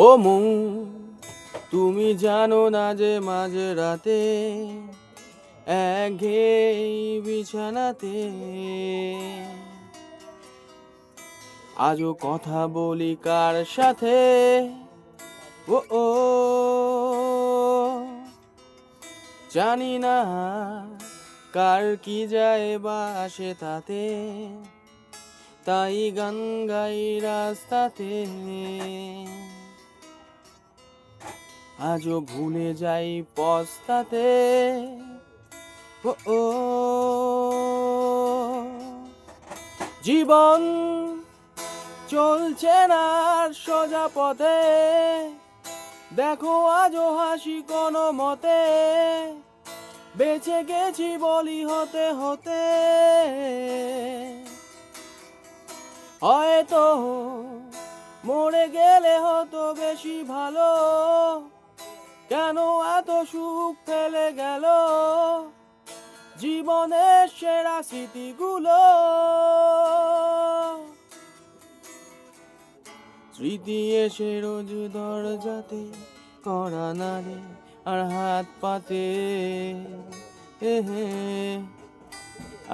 ও মন, তুমি জানো না যে মাঝ রাতে একঘেয়ে বিছানাতে আজও কথা বলি কার সাথে? ও ও জানি না কার কি যায় বা আসে তাতে, তাই গান গাই রাস্তাতে। আজও ভুলে যাই পস্তাতে। ও ও জীবন চলছে না আর সোজা পথে, দেখো আজও হাসি কোনো মতে, বেঁচে গেছি বলি হতে হতে। হয়তো মরে গেলে হতো বেশি ভালো, কেন এত সুখ ফেলে গেল জীবনের সেরা স্মৃতিগুলো? স্মৃতি এসে রোজ দরজাতে কড়া নাড়ে আর হাত পাতে,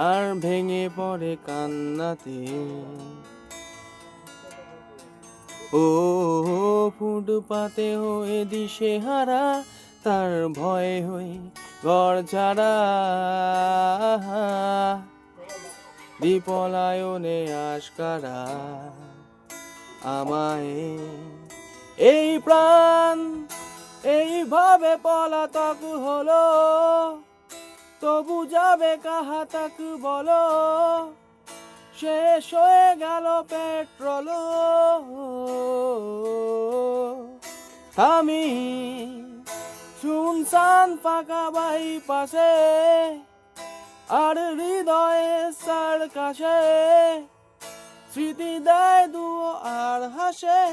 আর ভেঙে পড়ে কান্নাতে। ও ফুটপাতে হয়ে দিশেহারা, তার ভয়ে হয়ে ঘর ছাড়া, বিপলায়নে আশকারা আমায়। এই প্রাণ এইভাবে পলাতক হলো, তবু যাবে কাহা তাক বলো? শেষ হয়ে গেল পেট্রোল, আমি শুনশান ফাঁকা বাইপাসে, আর হৃদয়ে সার্কাসে স্মৃতি দেয় দুয়ো আর হাসে।